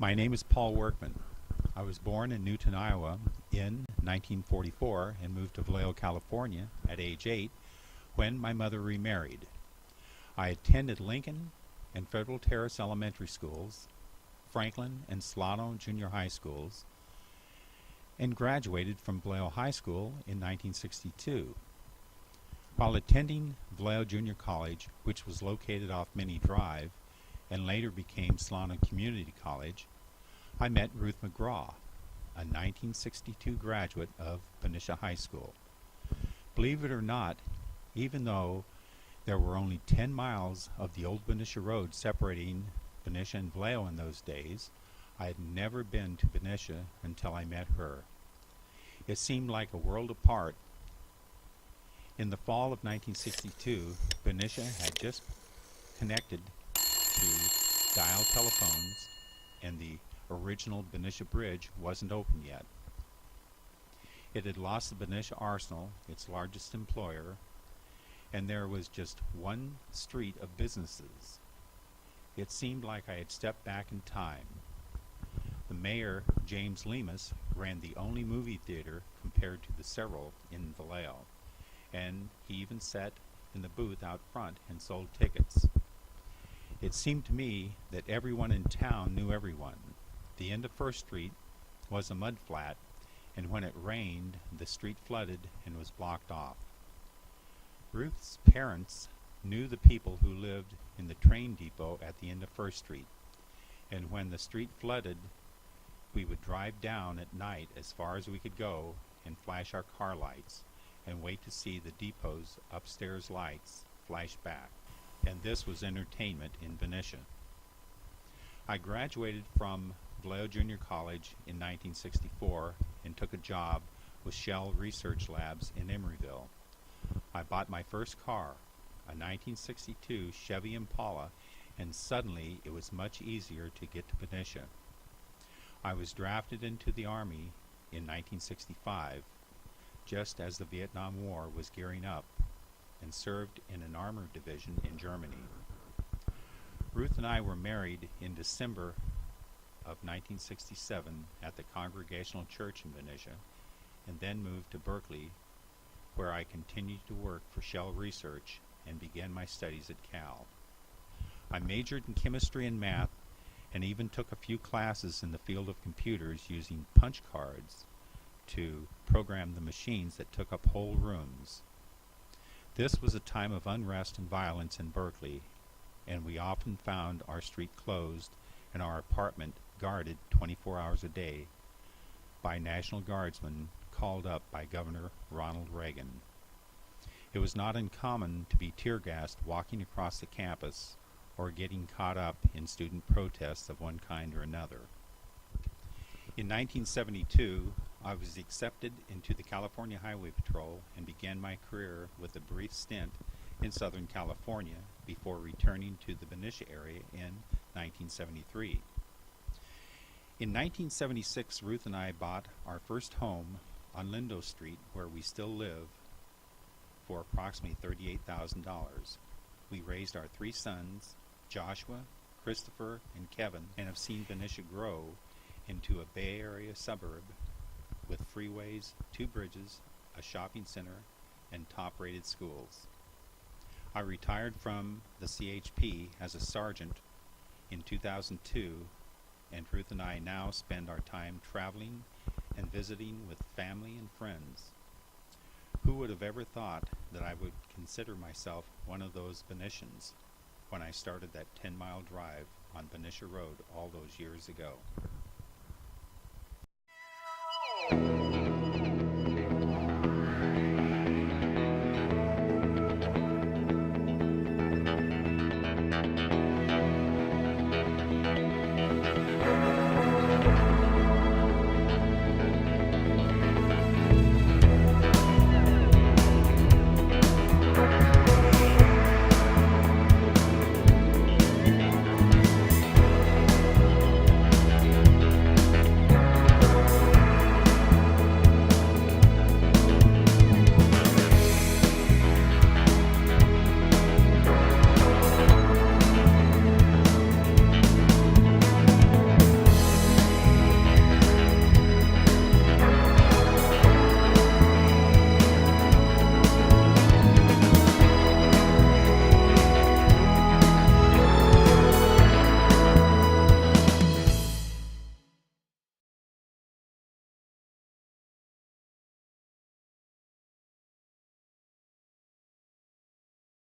My name is Paul Workman. I was born in Newton, Iowa in 1944 and moved to Vallejo, California at age 8 when my mother remarried. I attended Lincoln and Federal Terrace Elementary Schools, Franklin and Solano Junior High Schools, and graduated from Vallejo High School in 1962. While attending Vallejo Junior College, which was located off Minnie Drive and later became Solano Community College, I met Ruth McGraw, a 1962 graduate of Benicia High School. Believe it or not, even though there were only 10 miles of the old Benicia Road separating Benicia and Vallejo in those days, I had never been to Benicia until I met her. It seemed like a world apart. In the fall of 1962, Benicia had just connected to dial telephones, and the original Benicia Bridge wasn't open yet. It had lost the Benicia Arsenal, its largest employer, and there was just one street of businesses. It seemed like I had stepped back in time. The mayor, James Lemus, ran the only movie theater compared to the several in Vallejo, and he even sat in the booth out front and sold tickets. It seemed to me that everyone in town knew everyone. The end of First Street was a mud flat, and when it rained, the street flooded and was blocked off. Ruth's parents knew the people who lived in the train depot at the end of First Street, and when the street flooded, we would drive down at night as far as we could go and flash our car lights and wait to see the depot's upstairs lights flash back. And this was entertainment in Benicia. I graduated from Vallejo Junior College in 1964 and took a job with Shell Research Labs in Emeryville. I bought my first car, a 1962 Chevy Impala, and suddenly it was much easier to get to Benicia. I was drafted into the Army in 1965, just as the Vietnam War was gearing up, and served in an armored division in Germany. Ruth and I were married in December of 1967 at the Congregational Church in Benicia, and then moved to Berkeley, where I continued to work for Shell Research and began my studies at Cal. I majored in chemistry and math, and even took a few classes in the field of computers using punch cards to program the machines that took up whole rooms. This was a time of unrest and violence in Berkeley, and we often found our street closed and our apartment guarded 24 hours a day by National Guardsmen called up by Governor Ronald Reagan. It was not uncommon to be tear-gassed walking across the campus or getting caught up in student protests of one kind or another. In 1972, I was accepted into the California Highway Patrol and began my career with a brief stint in Southern California before returning to the Benicia area in 1973. In 1976, Ruth and I bought our first home on Lindo Street, where we still live, for approximately $38,000. We raised our 3 sons, Joshua, Christopher, and Kevin, and have seen Benicia grow into a Bay Area suburb with freeways, 2 bridges, a shopping center, and top-rated schools. I retired from the CHP as a sergeant in 2002, and Ruth and I now spend our time traveling and visiting with family and friends. Who would have ever thought that I would consider myself one of those Benicians when I started that 10-mile drive on Benicia Road all those years ago?